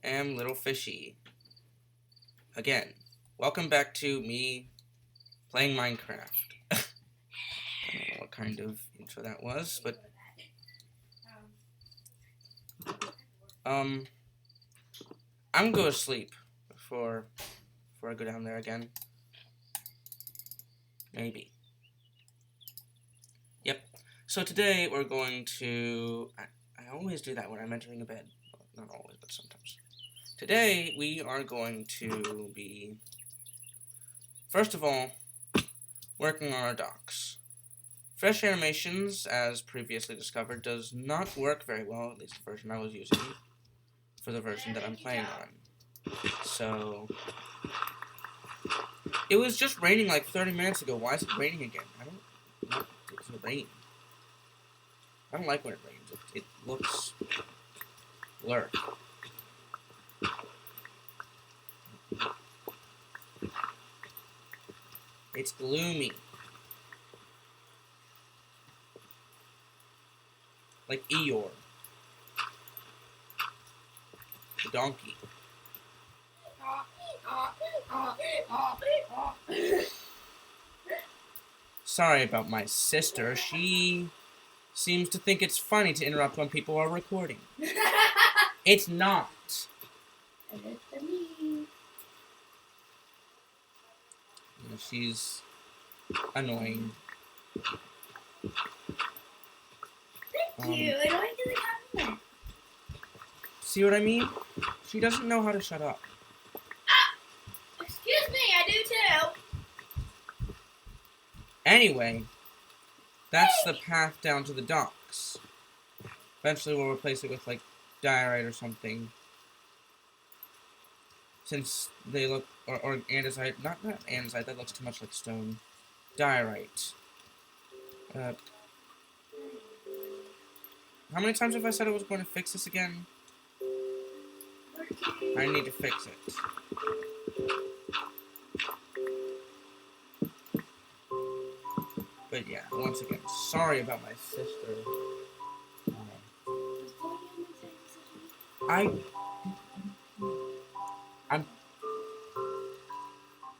am Little Fishy. Again, welcome back to me playing Minecraft. I don't know what kind of intro that was, but I'm gonna go to sleep before I go down there again. Maybe. Yep. So today we're going to. I always do that when I'm entering a bed. Not always, but sometimes. Today we are going to be, first of all, working on our docks. Fresh Animations, as previously discovered, does not work very well, at least the version I was using, for the version that I'm playing on. So, it was just raining like 30 minutes ago. Why is it raining again? I don't know. It's rain. I don't like when it rains. It looks blurred. It's gloomy. Like Eeyore. The donkey. Sorry about my sister. She seems to think it's funny to interrupt when people are recording. It's not. She's annoying. Thank you. I don't get the compliment. See what I mean? She doesn't know how to shut up. Excuse me, I do too. Anyway, that's the path down to the docks. Eventually we'll replace it with, like, diorite or something. Since they look, or andesite, not andesite, that looks too much like stone. Diorite. How many times have I said I was going to fix this again? I need to fix it. But yeah, once again, sorry about my sister.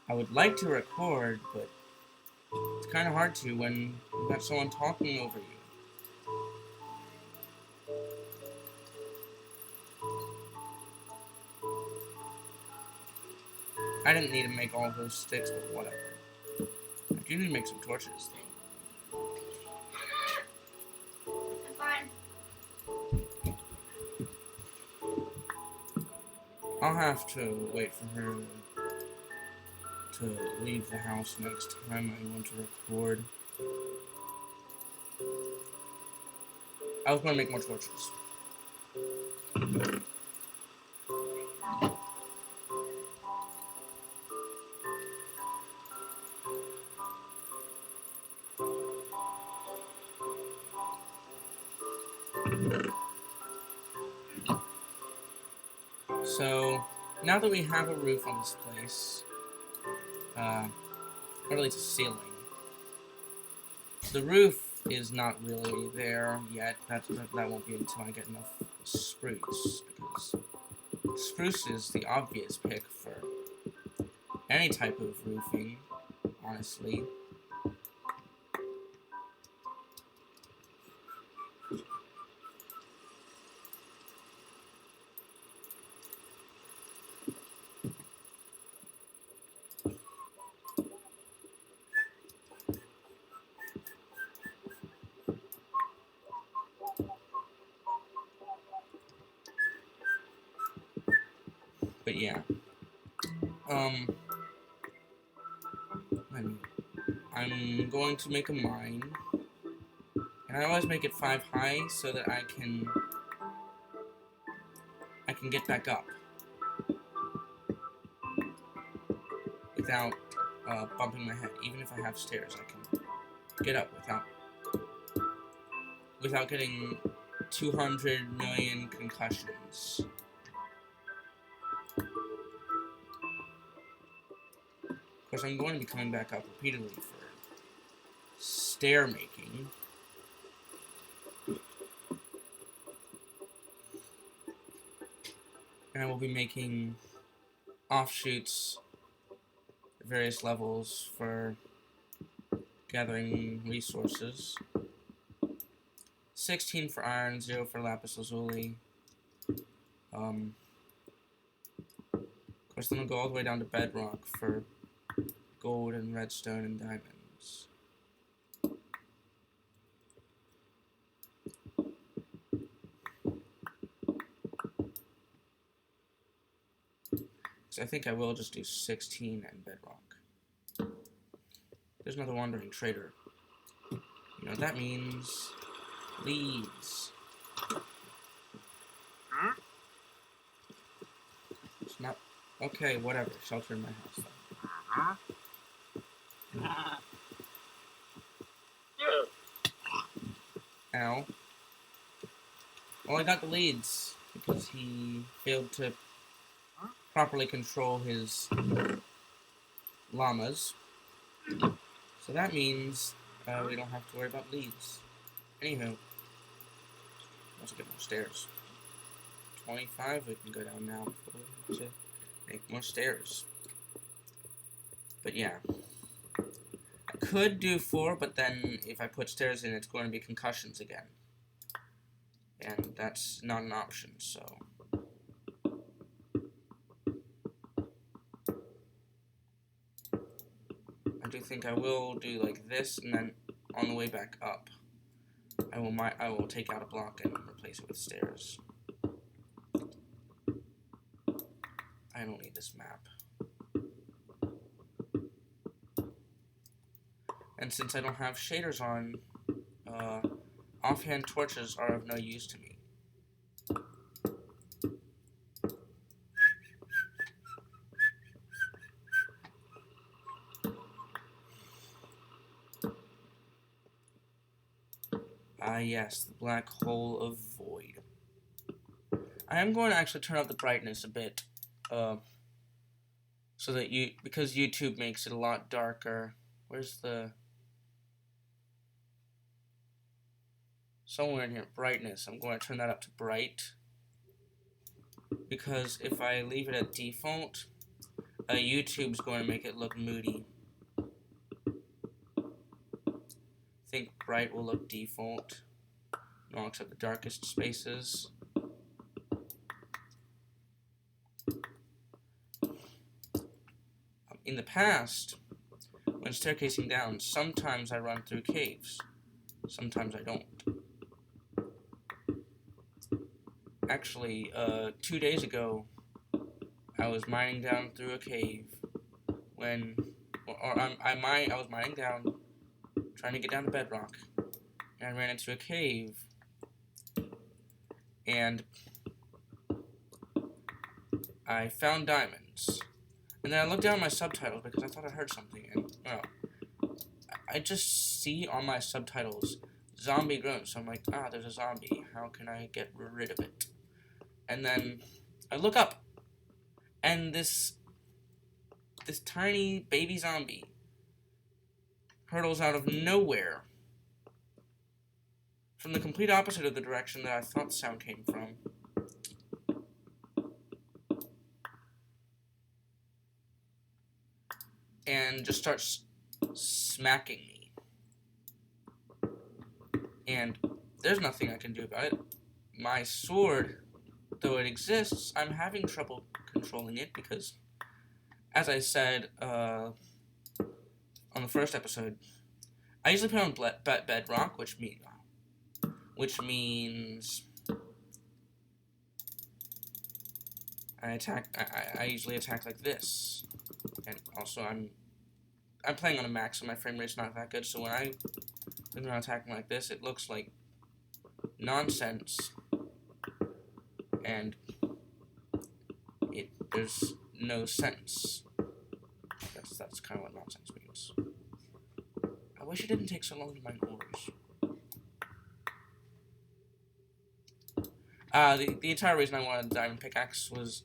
I would like to record, but it's kind of hard to when you've got someone talking over you. I didn't need to make all those sticks, but whatever. I do need to make some torches, though. I'm fine. I'll have to wait for her to leave the house next time I want to record. I was going to make more torches. So, now that we have a roof on this place, or at least a ceiling, the roof is not really there yet. That won't be until I get enough spruce, because spruce is the obvious pick for any type of roofing, honestly. But yeah, I'm going to make a mine, and I always make it 5 high so that I can get back up without bumping my head. Even if I have stairs, I can get up without getting 200 million concussions. Of course, I'm going to be coming back up repeatedly for stair making. And I will be making offshoots at various levels for gathering resources. 16 for iron, 0 for lapis lazuli. Of course, then we'll go all the way down to bedrock for gold and redstone and diamonds. So I think I will just do 16 and bedrock. There's another wandering trader. You know what that means? Leads. It's not... Okay, whatever. Shelter in my house then. Ow. Well, I got the leads because he failed to properly control his llamas. So that means we don't have to worry about leads. Anywho, let's get more stairs. 25, we can go down now to make more stairs. But yeah. I could do 4, but then if I put stairs in, it's going to be concussions again. And that's not an option, so... I do think I will do like this, and then on the way back up, I will take out a block and replace it with stairs. I don't need this map. And since I don't have shaders on, offhand torches are of no use to me. Yes, the black hole of void. I am going to actually turn up the brightness a bit, so that because YouTube makes it a lot darker. Where's the... Somewhere in here, brightness. I'm going to turn that up to bright, because if I leave it at default, YouTube's going to make it look moody. I think bright will look default. No, except the darkest spaces. In the past, when staircasing down, sometimes I run through caves. Sometimes I don't. Actually, 2 days ago, I was mining down through a cave when... I was mining down, trying to get down to bedrock, and I ran into a cave. And I found diamonds. And then I looked down at my subtitles because I thought I heard something. And, I just see on my subtitles, zombie groans. So I'm like, there's a zombie. How can I get rid of it? And then I look up. And this tiny baby zombie hurtles out of nowhere from the complete opposite of the direction that I thought the sound came from. And just starts smacking me. And there's nothing I can do about it. My sword, though it exists, I'm having trouble controlling it because, as I said on the first episode, I usually play on bedrock, which means I usually attack like this. And also I'm playing on a max, so my frame rate's not that good, so when I'm attacking like this, it looks like nonsense, and there's no sense. That's kind of what nonsense means. I wish it didn't take so long to mine ores. The entire reason I wanted a diamond pickaxe was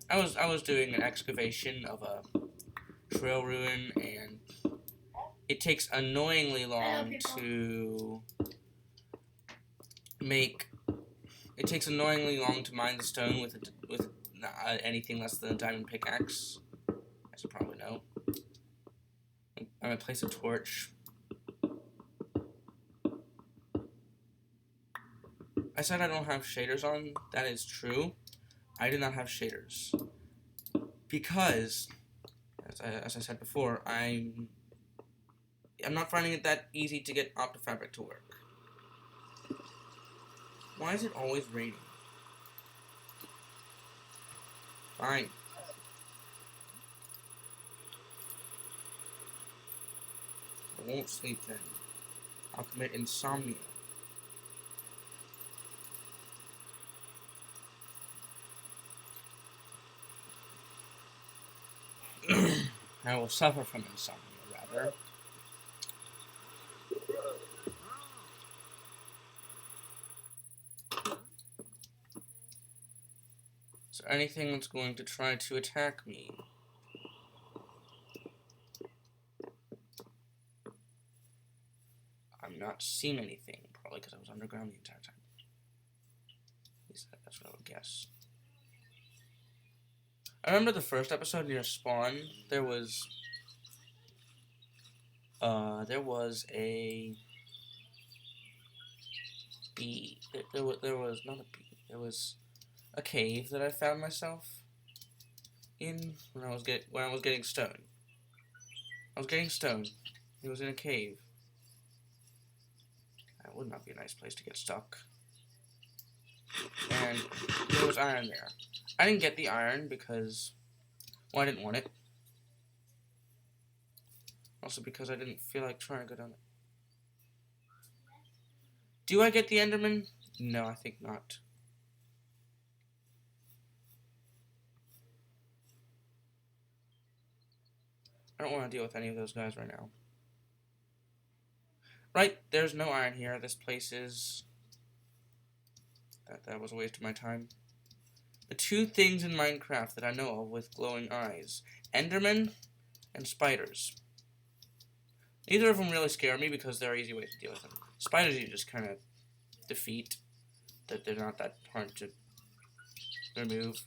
I was doing an excavation of a trail ruin, and it takes annoyingly long to make. It takes annoyingly long to mine the stone with anything less than a diamond pickaxe, as you probably know. I'm gonna place a torch. I said I don't have shaders on. That is true. I do not have shaders because, as I said before, I'm not finding it that easy to get Optifabric to work. Why is it always raining? Fine. I won't sleep then. I'll commit insomnia. I will suffer from insomnia, rather. Is there anything that's going to try to attack me? I'm not seeing anything, probably because I was underground the entire time. At least that's what I would guess. I remember the first episode near spawn, there was a bee. There was not a bee. There was a cave that I found myself in when I was getting stone. I was getting stone. It was in a cave. That would not be a nice place to get stuck. And there was iron there. I didn't get the iron because, well, I didn't want it. Also because I didn't feel like trying to go down it. Do I get the Enderman? No, I think not. I don't want to deal with any of those guys right now. Right, there's no iron here. This place is... That was a waste of my time. The two things in Minecraft that I know of with glowing eyes. Endermen and spiders. Neither of them really scare me because there are easy ways to deal with them. Spiders you just kind of defeat. That they're not that hard to remove.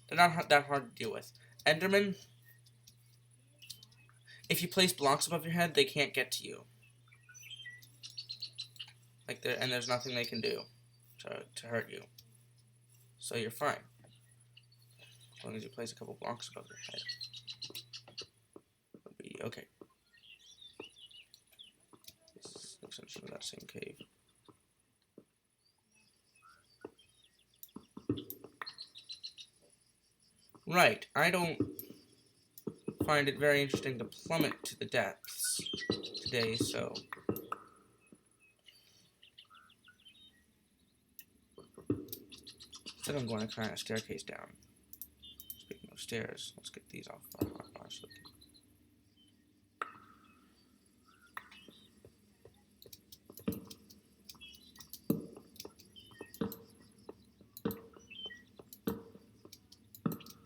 They're not that hard to deal with. Endermen, if you place blocks above your head, they can't get to you. And there's nothing they can do to hurt you. So you're fine. As long as you place a couple blocks above your head. It'll be okay. This is an extension of that same cave. Right, I don't find it very interesting to plummet to the depths today, so... Instead I'm going to kind of staircase down. Speaking of stairs, let's get these off our hotbar so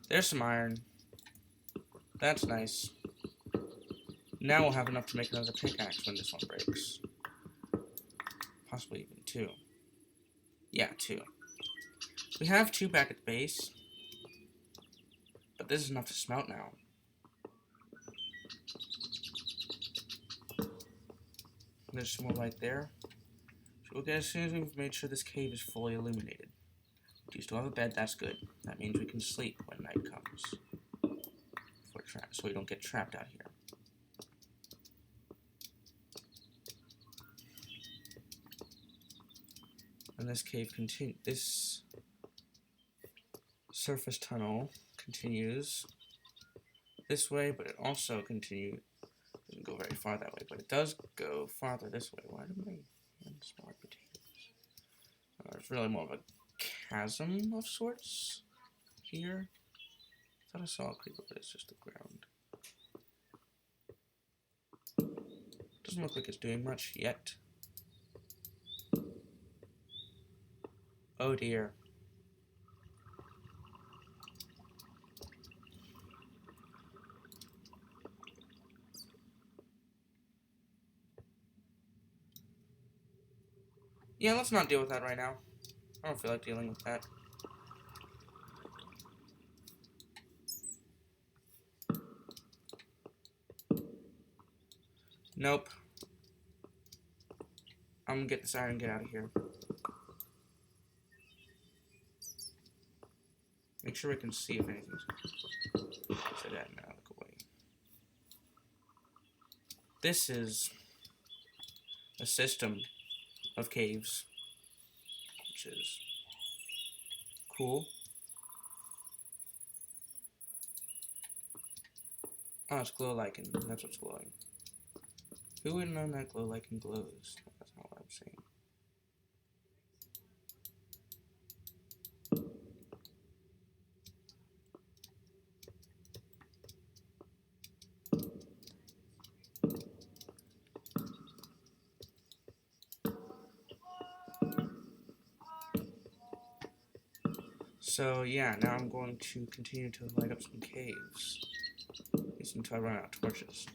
there's some iron. That's nice. Now we'll have enough to make another pickaxe when this one breaks. Possibly even two. Yeah, two. We have two back at the base. But this is enough to smelt now. There's some more light there. So we'll get as soon as we've made sure this cave is fully illuminated. Do you still have a bed? That's good. That means we can sleep when night comes. So we don't get trapped out here. And this cave continues. This surface tunnel continues this way, but it also doesn't go very far that way, but it does go farther this way. Why do my hands smell like potatoes? It's really more of a chasm of sorts here. I thought I saw a creeper, but it's just the ground. Doesn't look like it's doing much yet. Oh dear. Yeah, let's not deal with that right now. I don't feel like dealing with that. Nope. I'm gonna get this iron and get out of here. Make sure we can see if anything's... Say that now, look away. This is a system of caves, which is cool. Oh, it's glow lichen. That's what's glowing. Who would have known that glow lichen glows? That's not what I'm saying. So yeah, now I'm going to continue to light up some caves. At least until I run out of torches.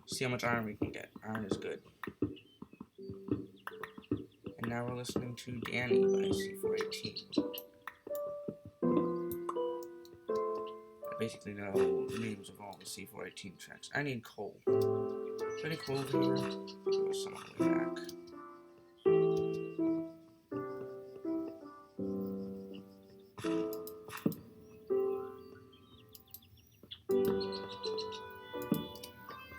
See how much iron we can get. Iron is good. And now we're listening to Danny by C418. I basically know the names of all the C418 tracks. I need coal. Is there any coal over here? There was some on the way back.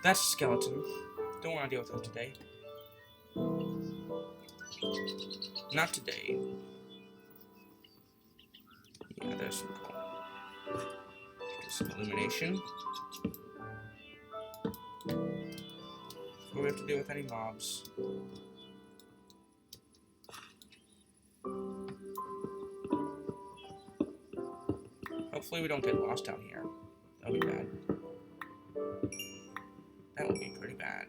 That's a skeleton. Don't want to deal with him today. Not today. Yeah, there's some coal. Do some illumination. Before we have to deal with any mobs. Hopefully we don't get lost down here. That would be bad. That would be pretty bad.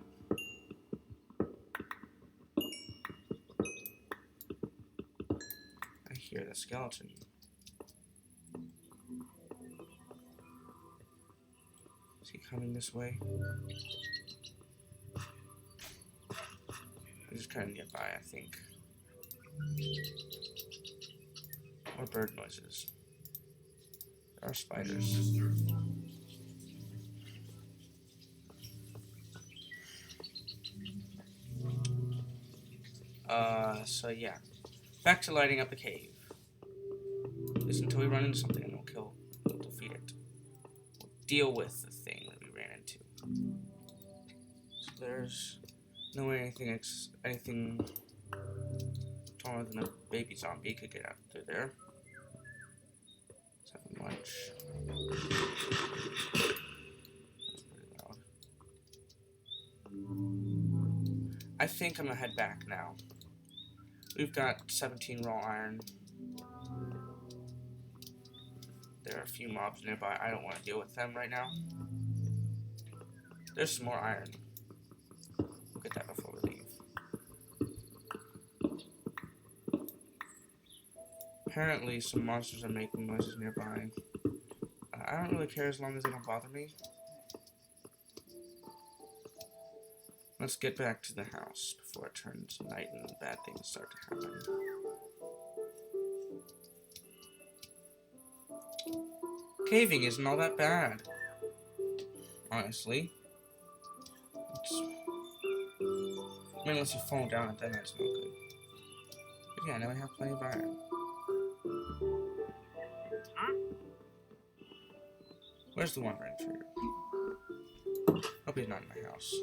I hear the skeleton. Is he coming this way? He's just kind of nearby, I think. Or bird noises. There are spiders. So yeah. Back to lighting up the cave. At least until we run into something and we'll defeat it. We'll deal with the thing that we ran into. So there's no way anything taller than a baby zombie could get out through there. Let's have lunch. That's pretty loud. I think I'm gonna head back now. We've got 17 raw iron. There are a few mobs nearby. I don't want to deal with them right now. There's some more iron. We'll get that before we leave. Apparently, some monsters are making noises nearby. I don't really care as long as they don't bother me. Let's get back to the house before it turns night and bad things start to happen. Caving isn't all that bad, honestly. I mean, unless you fall down it, then that's no good. But yeah, now we have plenty of iron. Where's the wandering trigger? Hope he's not in my house.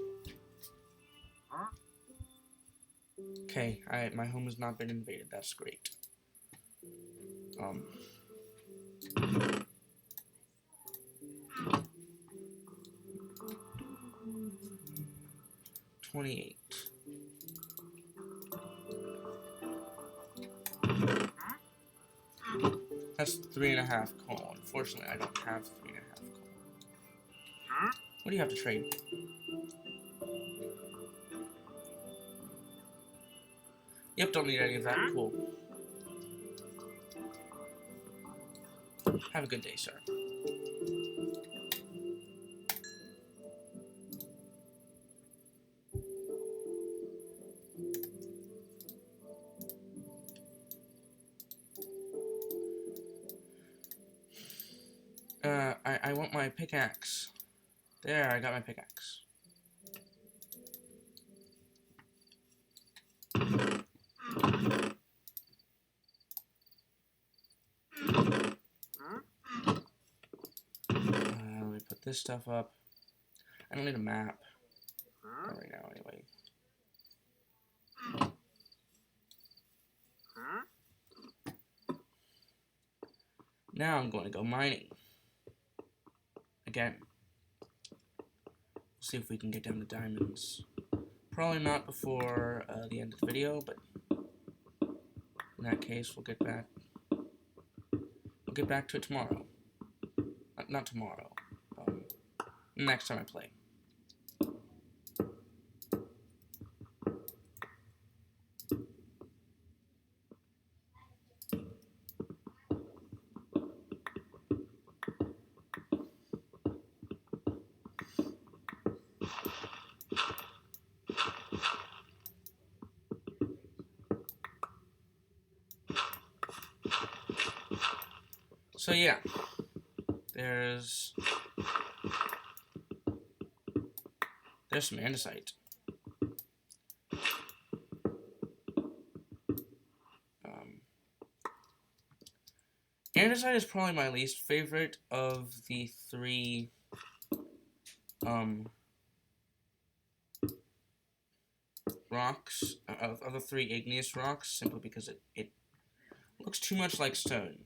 Okay, my home has not been invaded. That's great. 28. That's 3.5 coal. Unfortunately, I don't have 3.5 coal. What do you have to trade? Yep, don't need any of that. Cool. Have a good day, sir. I want my pickaxe. There, I got my pickaxe. Let me put this stuff up. I don't need a map. Not right now, anyway. Now I'm going to go mining. Again. We'll see if we can get down to diamonds. Probably not before the end of the video, but in that case, we'll get back. We'll get back to it tomorrow. Not tomorrow. Next time I play. So yeah, there's some andesite. Andesite is probably my least favorite of the three rocks, of the three igneous rocks, simply because it looks too much like stone.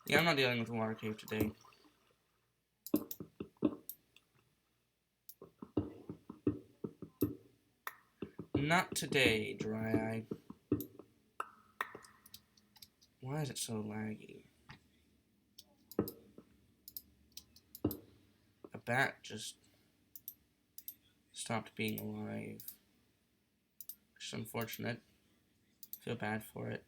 Yeah, I'm not dealing with a water cave today. Not today, Dry Eye. Why is it so laggy? A bat just stopped being alive. Which is unfortunate. Feel bad for it.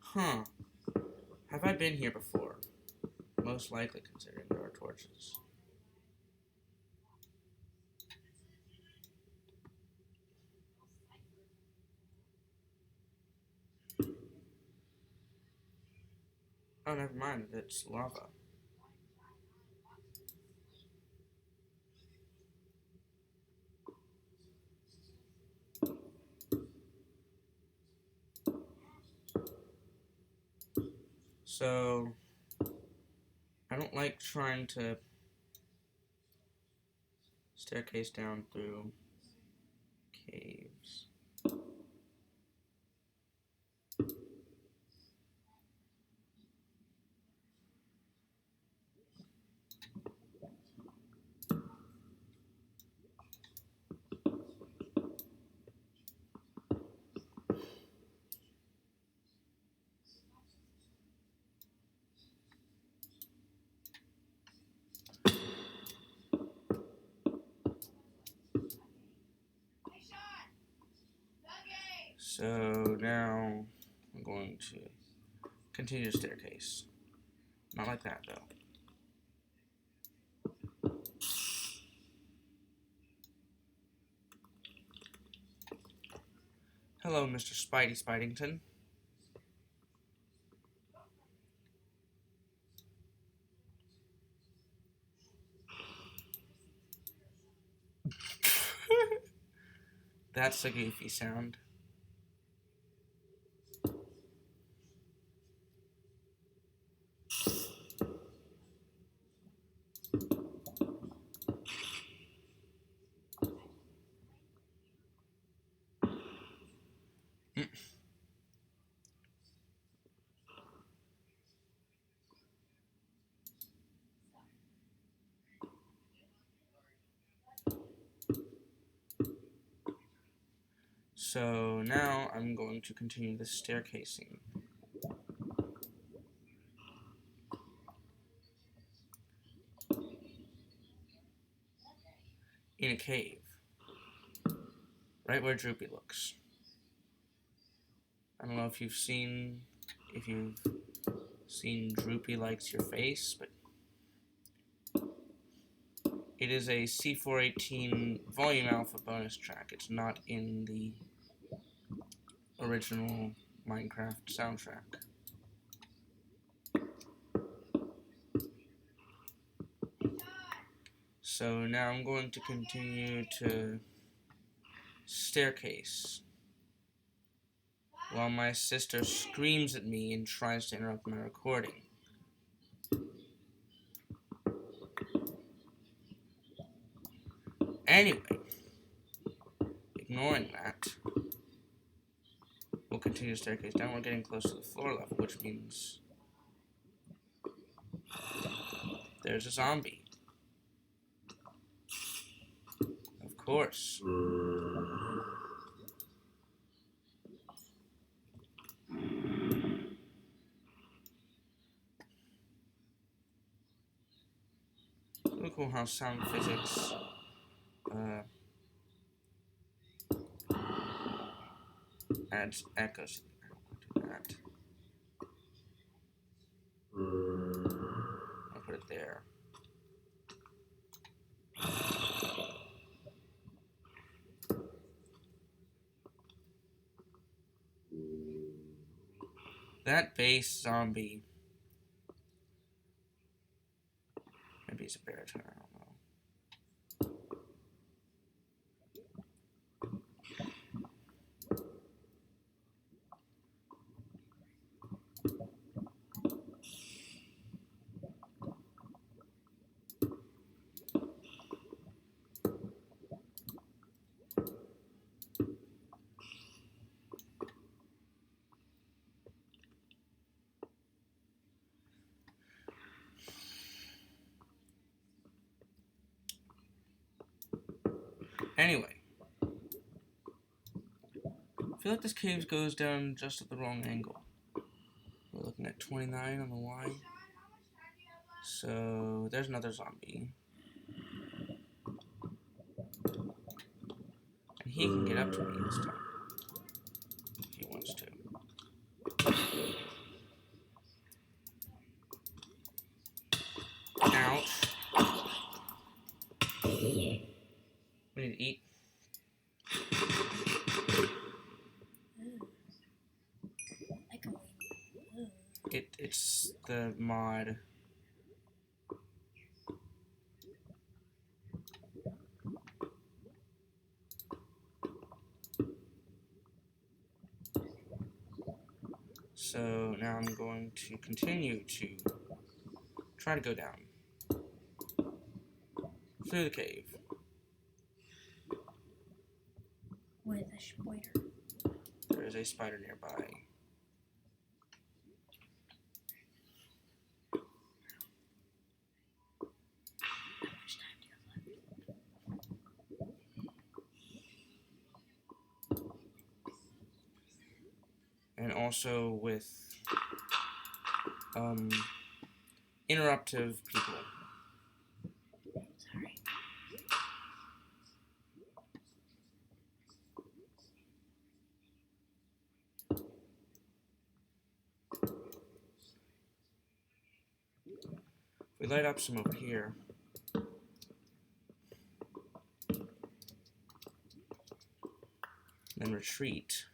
Huh. Have I been here before? Most likely, considering there are torches. Oh, never mind. It's lava. So, I don't like trying to staircase down through caves. So now I'm going to continue the staircase. Not like that, though. Hello, Mr. Spidey Spidington. That's a goofy sound. So now I'm going to continue the staircasing. in a cave, right where Droopy looks. I don't know if you've seen Droopy Likes Your Face, but it is a C418 Volume Alpha bonus track. It's not in the original Minecraft soundtrack. So now I'm going to continue to staircase while my sister screams at me and tries to interrupt my recording. Anyway, ignoring that, we'll continue to staircase down. We're getting close to the floor level, which means there's a zombie. Of course. Really cool how sound physics adds echoes to that. I'll put it there. That bass zombie. Maybe it's a baritone, I don't know. Anyway, I feel like this cave goes down just at the wrong angle. We're looking at 29 on the Y. So there's another zombie. And he can get up to me this time. If he wants to. Ouch. We need to eat. It's the mod. So now I'm going to continue to try to go down through the cave. With a spider. There is a spider nearby. And also with interruptive people. Sorry. We light up some over here. Then retreat.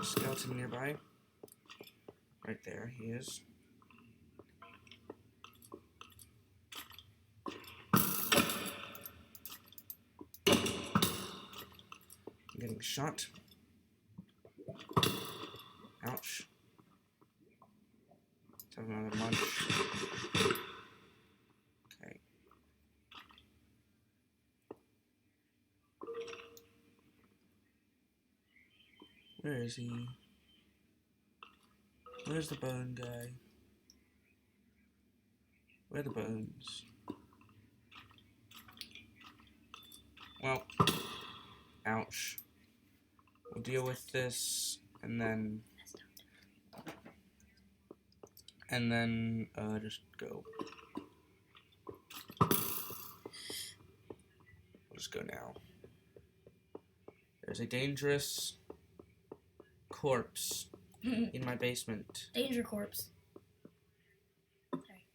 Skeleton nearby. Right there, he is. I'm getting shot. Ouch. Let's have another munch. Okay. Where is he? Where's the bone guy? Where are the bones? Well, ouch. We'll deal with this, and then just go. just go now. There's a dangerous corpse in my basement. Danger corpse. Sorry.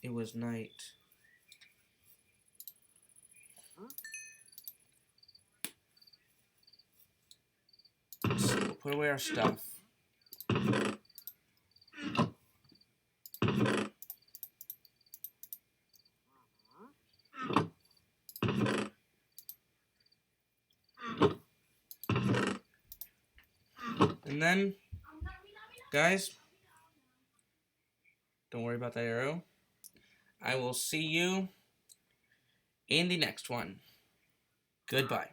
It was night. So we'll put away our stuff. And then, guys, don't worry about that arrow. I will see you in the next one. Goodbye.